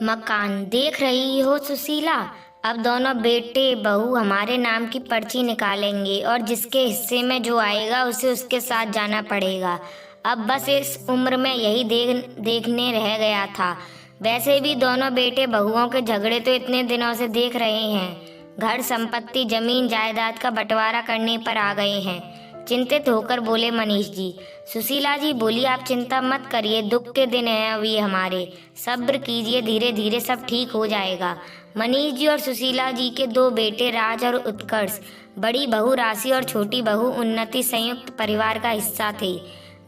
मकान देख रही हो सुशीला। अब दोनों बेटे बहू हमारे नाम की पर्ची निकालेंगे और जिसके हिस्से में जो आएगा उसे उसके साथ जाना पड़ेगा। अब बस इस उम्र में यही देखने रह गया था। वैसे भी दोनों बेटे बहुओं के झगड़े तो इतने दिनों से देख रहे हैं। घर संपत्ति जमीन जायदाद का बंटवारा करने पर आ गए हैं। चिंतित होकर बोले मनीष जी। सुशीला जी बोली, आप चिंता मत करिए, दुख के दिन हैं अभी हमारे, सब्र कीजिए, धीरे धीरे सब ठीक हो जाएगा। मनीष जी और सुशीला जी के दो बेटे राज और उत्कर्ष, बड़ी बहू राशि और छोटी बहू उन्नति संयुक्त परिवार का हिस्सा थे।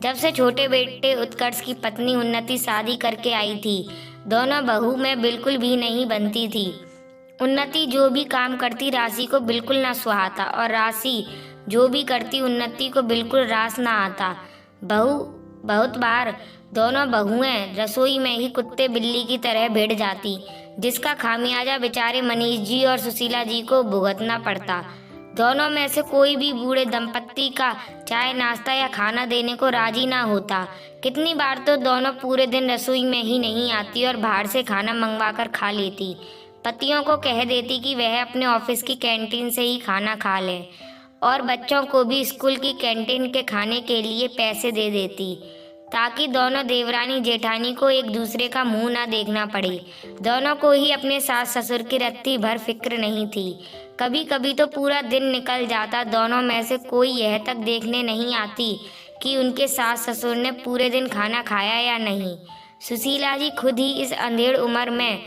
जब से छोटे बेटे उत्कर्ष की पत्नी उन्नति शादी करके आई थी, दोनों बहू में बिल्कुल भी नहीं बनती थी। उन्नति जो भी काम करती राशि को बिल्कुल ना सुहाता और राशि जो भी करती उन्नति को बिल्कुल रास ना आता। बहुत बार दोनों बहुएं रसोई में ही कुत्ते बिल्ली की तरह भिड़ जाती, जिसका खामियाजा बेचारे मनीष जी और सुशीला जी को भुगतना पड़ता। दोनों में से कोई भी बूढ़े दंपत्ति का चाय नाश्ता या खाना देने को राजी ना होता। कितनी बार तो दोनों पूरे दिन रसोई में ही नहीं आती और बाहर से खाना मंगवा कर खा लेती। पतियों को कह देती कि वह अपने ऑफिस की कैंटीन से ही खाना खा लें और बच्चों को भी स्कूल की कैंटीन के खाने के लिए पैसे दे देती, ताकि दोनों देवरानी जेठानी को एक दूसरे का मुंह ना देखना पड़े। दोनों को ही अपने सास ससुर की रत्ती भर फिक्र नहीं थी। कभी कभी तो पूरा दिन निकल जाता, दोनों में से कोई यह तक देखने नहीं आती कि उनके सास ससुर ने पूरे दिन खाना खाया या नहीं। सुशीला जी खुद ही इस अंधेड़ उम्र में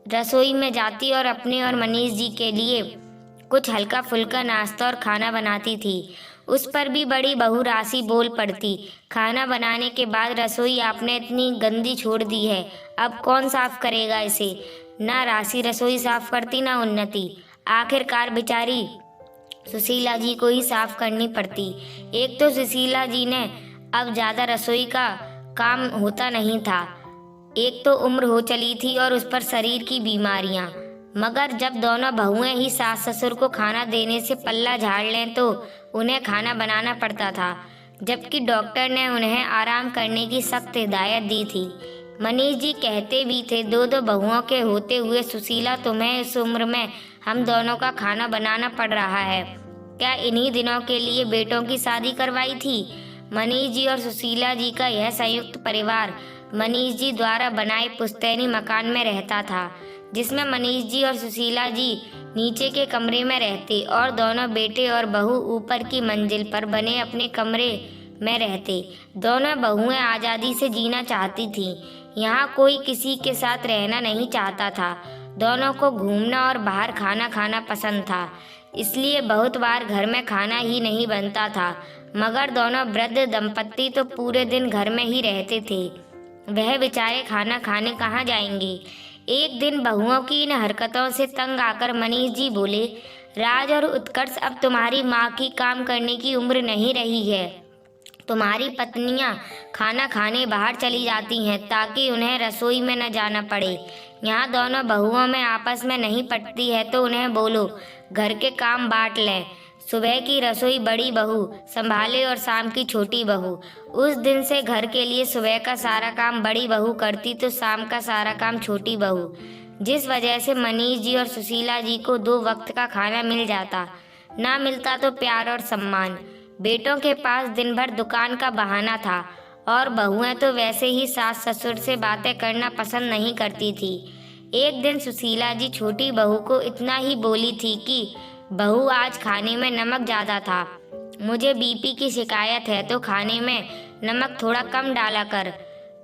रसोई में जाती और अपने और मनीष जी के लिए कुछ हल्का फुल्का नाश्ता और खाना बनाती थी। उस पर भी बड़ी बहू राशि बोल पड़ती, खाना बनाने के बाद रसोई आपने इतनी गंदी छोड़ दी है, अब कौन साफ करेगा इसे। ना राशि रसोई साफ करती ना उन्नति, आखिरकार बेचारी सुशीला जी को ही साफ करनी पड़ती। एक तो सुशीला जी ने अब ज़्यादा रसोई का काम होता नहीं था, एक तो उम्र हो चली थी और उस पर शरीर की बीमारियां। मगर जब दोनों बहुएं ही सास ससुर को खाना देने से पल्ला झाड़ लें तो उन्हें खाना बनाना पड़ता था, जबकि डॉक्टर ने उन्हें आराम करने की सख्त हिदायत दी थी। मनीष जी कहते भी थे, दो दो बहुओं के होते हुए सुशीला तुम्हें इस उम्र में हम दोनों का खाना बनाना पड़ रहा है, क्या इन्हीं दिनों के लिए बेटों की शादी करवाई थी। मनीष जी और सुशीला जी का यह संयुक्त परिवार मनीष जी द्वारा बनाए पुश्तैनी मकान में रहता था, जिसमें मनीष जी और सुशीला जी नीचे के कमरे में रहते और दोनों बेटे और बहू ऊपर की मंजिल पर बने अपने कमरे में रहते। दोनों बहुएं आज़ादी से जीना चाहती थीं। यहाँ कोई किसी के साथ रहना नहीं चाहता था। दोनों को घूमना और बाहर खाना खाना पसंद था, इसलिए बहुत बार घर में खाना ही नहीं बनता था। मगर दोनों वृद्ध दंपत्ति तो पूरे दिन घर में ही रहते थे, वह बेचारे खाना खाने कहाँ जाएंगे। एक दिन बहुओं की इन हरकतों से तंग आकर मनीष जी बोले, राज और उत्कर्ष, अब तुम्हारी माँ की काम करने की उम्र नहीं रही है। तुम्हारी पत्नियाँ खाना खाने बाहर चली जाती हैं ताकि उन्हें रसोई में न जाना पड़े। यहाँ दोनों बहुओं में आपस में नहीं पटती है तो उन्हें बोलो घर के काम बांट लें। सुबह की रसोई बड़ी बहू संभाले और शाम की छोटी बहू। उस दिन से घर के लिए सुबह का सारा काम बड़ी बहू करती तो शाम का सारा काम छोटी बहू, जिस वजह से मनीष जी और सुशीला जी को दो वक्त का खाना मिल जाता, ना मिलता तो प्यार और सम्मान। बेटों के पास दिन भर दुकान का बहाना था और बहुएं तो वैसे ही सास ससुर से बातें करना पसंद नहीं करती थी। एक दिन सुशीला जी छोटी बहू को इतना ही बोली थी कि बहू, आज खाने में नमक ज़्यादा था, मुझे बीपी की शिकायत है तो खाने में नमक थोड़ा कम डाला कर।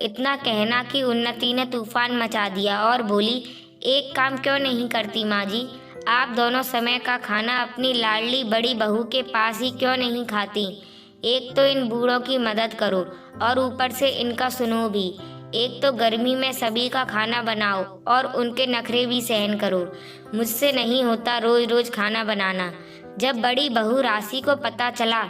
इतना कहना कि उन्नति ने तूफान मचा दिया और बोली, एक काम क्यों नहीं करती माँ जी, आप दोनों समय का खाना अपनी लाडली बड़ी बहू के पास ही क्यों नहीं खाती। एक तो इन बूढ़ों की मदद करो और ऊपर से इनका सुनो भी। एक तो गर्मी में सभी का खाना बनाओ और उनके नखरे भी सहन करो। मुझसे नहीं होता रोज रोज खाना बनाना। जब बड़ी बहू राशि को पता चला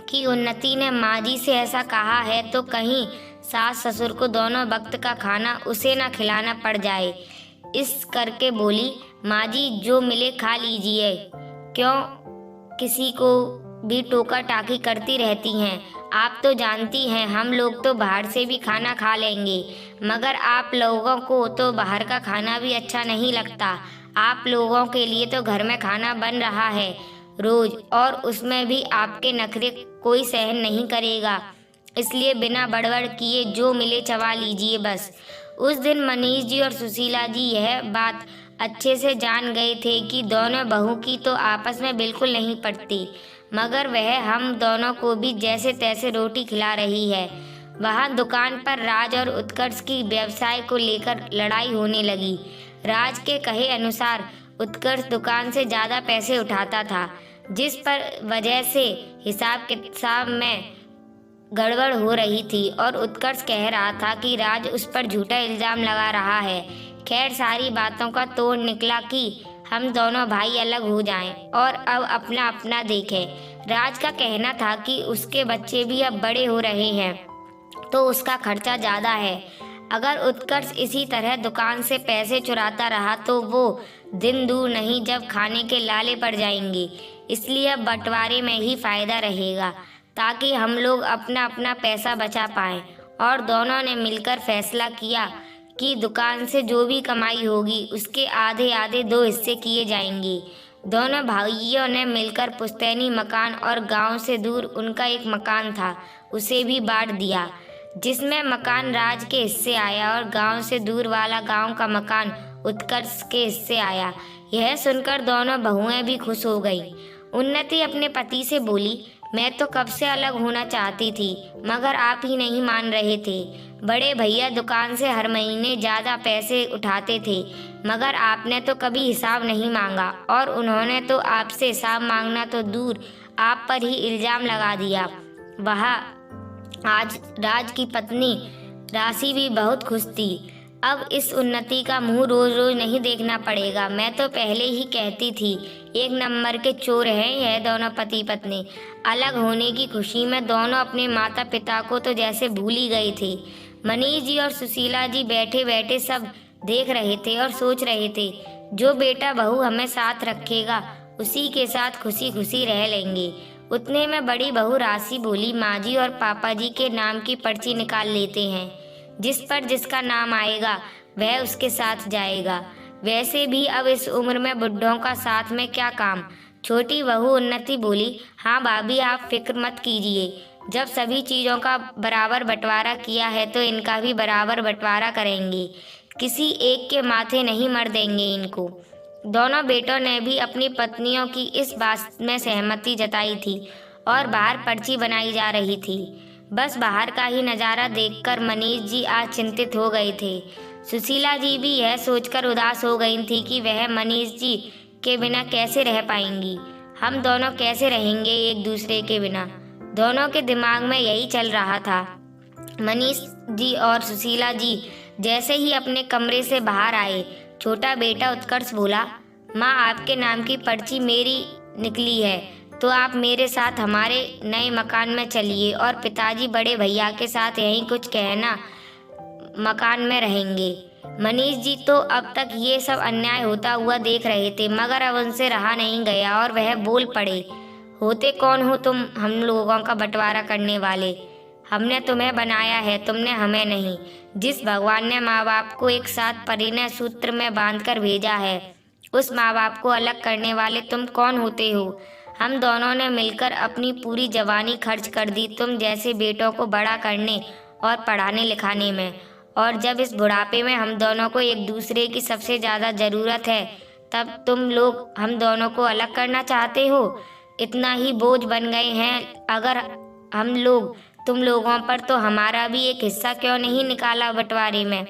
कि उन्नति ने माँ जी से ऐसा कहा है तो कहीं सास ससुर को दोनों वक्त का खाना उसे न खिलाना पड़ जाए, इस करके बोली, माँ जी जो मिले खा लीजिए, क्यों किसी को भी टोका टाकी करती रहती हैं। आप तो जानती हैं हम लोग तो बाहर से भी खाना खा लेंगे, मगर आप लोगों को तो बाहर का खाना भी अच्छा नहीं लगता। आप लोगों के लिए तो घर में खाना बन रहा है रोज, और उसमें भी आपके नखरे कोई सहन नहीं करेगा। इसलिए बिना बड़बड़ किए जो मिले चबा लीजिए बस। उस दिन मनीष जी और सुशीला जी यह बात अच्छे से जान गए थे कि दोनों बहू की तो आपस में बिल्कुल नहीं पटती, मगर वह हम दोनों को भी जैसे तैसे रोटी खिला रही है। वहाँ दुकान पर राज और उत्कर्ष की व्यवसाय को लेकर लड़ाई होने लगी। राज के कहे अनुसार उत्कर्ष दुकान से ज़्यादा पैसे उठाता था, जिस पर वजह से हिसाब किताब में गड़बड़ हो रही थी, और उत्कर्ष कह रहा था कि राज उस पर झूठा इल्ज़ाम लगा रहा है। खैर, सारी बातों का तोड़ निकला कि हम दोनों भाई अलग हो जाएं और अब अपना अपना देखें। राज का कहना था कि उसके बच्चे भी अब बड़े हो रहे हैं तो उसका खर्चा ज़्यादा है। अगर उत्कर्ष इसी तरह दुकान से पैसे चुराता रहा तो वो दिन दूर नहीं जब खाने के लाले पड़ जाएंगे। इसलिए अब बंटवारे में ही फ़ायदा रहेगा, ताकि हम लोग अपना अपना पैसा बचा पाएं। और दोनों ने मिलकर फैसला किया कि दुकान से जो भी कमाई होगी उसके आधे आधे 2 हिस्से किए जाएंगे। दोनों भाइयों ने मिलकर पुश्तैनी मकान और गांव से दूर उनका एक मकान था, उसे भी बांट दिया, जिसमें मकान राज के हिस्से आया और गांव से दूर वाला गांव का मकान उत्कर्ष के हिस्से आया। यह सुनकर दोनों बहुएं भी खुश हो गईं। उन्नति अपने पति से बोली, मैं तो कब से अलग होना चाहती थी, मगर आप ही नहीं मान रहे थे। बड़े भैया दुकान से हर महीने ज़्यादा पैसे उठाते थे, मगर आपने तो कभी हिसाब नहीं मांगा, और उन्होंने तो आपसे हिसाब मांगना तो दूर, आप पर ही इल्ज़ाम लगा दिया। वह आज राज की पत्नी राशि भी बहुत खुश थी। अब इस उन्नति का मुंह रोज रोज नहीं देखना पड़ेगा। मैं तो पहले ही कहती थी, एक नंबर के चोर हैं यह दोनों पति पत्नी। अलग होने की खुशी में दोनों अपने माता पिता को तो जैसे भूल ही गए थे। मनीष जी और सुशीला जी बैठे बैठे सब देख रहे थे और सोच रहे थे, जो बेटा बहू हमें साथ रखेगा उसी के साथ खुशी खुशी रह लेंगे। उतने में बड़ी बहू राशि बोली, माँ जी और पापा जी के नाम की पर्ची निकाल लेते हैं, जिस पर जिसका नाम आएगा वह उसके साथ जाएगा। वैसे भी अब इस उम्र में बुढ़ों का साथ में क्या काम। छोटी बहू उन्नति बोली, हाँ भाभी आप फिक्र मत कीजिए, जब सभी चीज़ों का बराबर बंटवारा किया है तो इनका भी बराबर बंटवारा करेंगे, किसी एक के माथे नहीं मर देंगे इनको। दोनों बेटों ने भी अपनी पत्नियों की इस बात में सहमति जताई थी और बाहर पर्ची बनाई जा रही थी। बस बाहर का ही नज़ारा देखकर मनीष जी आज चिंतित हो गए थे। सुशीला जी भी यह सोचकर उदास हो गई थी कि वह मनीष जी के बिना कैसे रह पाएंगी, हम दोनों कैसे रहेंगे एक दूसरे के बिना। दोनों के दिमाग में यही चल रहा था। मनीष जी और सुशीला जी जैसे ही अपने कमरे से बाहर आए, छोटा बेटा उत्कर्ष बोला, माँ आपके नाम की पर्ची मेरी निकली है तो आप मेरे साथ हमारे नए मकान में चलिए, और पिताजी बड़े भैया के साथ यहीं कुछ कहना मकान में रहेंगे। मनीष जी तो अब तक ये सब अन्याय होता हुआ देख रहे थे, मगर अब उनसे रहा नहीं गया और वह बोल पड़े, होते कौन हो तुम हम लोगों का बंटवारा करने वाले। हमने तुम्हें बनाया है, तुमने हमें नहीं। जिस भगवान ने माँ बाप को एक साथ परिणय सूत्र में बांधकर भेजा है, उस माँ बाप को अलग करने वाले तुम कौन होते हो। हम दोनों ने मिलकर अपनी पूरी जवानी खर्च कर दी तुम जैसे बेटों को बड़ा करने और पढ़ाने लिखाने में, और जब इस बुढ़ापे में हम दोनों को एक दूसरे की सबसे ज़्यादा ज़रूरत है तब तुम लोग हम दोनों को अलग करना चाहते हो। इतना ही बोझ बन गए हैं अगर हम लोग तुम लोगों पर, तो हमारा भी एक हिस्सा क्यों नहीं निकाला बंटवारे में।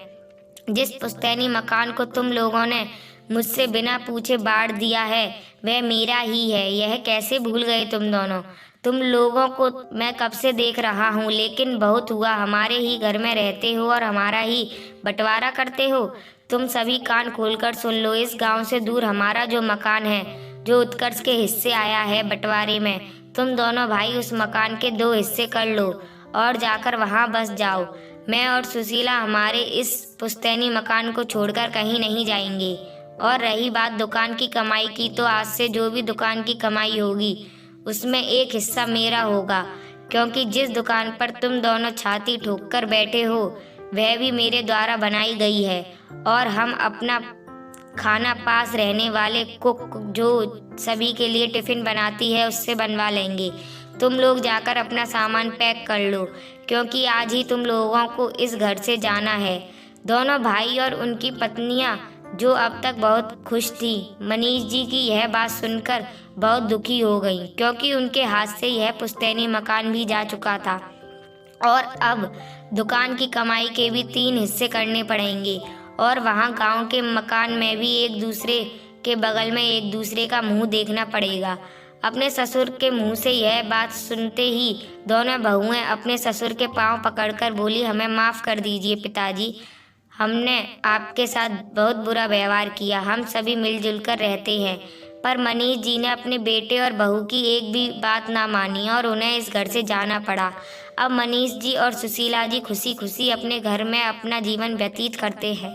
जिस पुश्तैनी मकान को तुम लोगों ने मुझसे बिना पूछे बांट दिया है वह मेरा ही है, यह कैसे भूल गए तुम दोनों। तुम लोगों को मैं कब से देख रहा हूँ, लेकिन बहुत हुआ हमारे ही घर में रहते हो और हमारा ही बंटवारा करते हो। तुम सभी कान खोलकर सुन लो, इस गांव से दूर हमारा जो मकान है, जो उत्कर्ष के हिस्से आया है बंटवारे में, तुम दोनों भाई उस मकान के 2 हिस्से कर लो और जाकर वहाँ बस जाओ। मैं और सुशीला हमारे इस पुश्तैनी मकान को छोड़कर कहीं नहीं जाएंगे। और रही बात दुकान की कमाई की, तो आज से जो भी दुकान की कमाई होगी उसमें एक हिस्सा मेरा होगा। क्योंकि जिस दुकान पर तुम दोनों छाती ठोक कर बैठे हो वह भी मेरे द्वारा बनाई गई है, और हम अपना खाना पास रहने वाले कुक जो सभी के लिए टिफ़िन बनाती है उससे बनवा लेंगे। तुम लोग जाकर अपना सामान पैक कर लो, क्योंकि आज ही तुम लोगों को इस घर से जाना है। दोनों भाई और उनकी पत्नियां, जो अब तक बहुत खुश थी, मनीष जी की यह बात सुनकर बहुत दुखी हो गईं, क्योंकि उनके हाथ से यह पुश्तैनी मकान भी जा चुका था और अब दुकान की कमाई के भी 3 हिस्से करने पड़ेंगे, और वहाँ गांव के मकान में भी एक दूसरे के बगल में एक दूसरे का मुंह देखना पड़ेगा। अपने ससुर के मुंह से यह बात सुनते ही दोनों बहुएं अपने ससुर के पांव पकड़कर बोली, हमें माफ़ कर दीजिए पिताजी, हमने आपके साथ बहुत बुरा व्यवहार किया। हम सभी मिलजुल कर रहते हैं। पर मनीष जी ने अपने बेटे और बहू की एक भी बात ना मानी और उन्हें इस घर से जाना पड़ा। अब मनीष जी और सुशीला जी खुशी खुशी अपने घर में अपना जीवन व्यतीत करते हैं।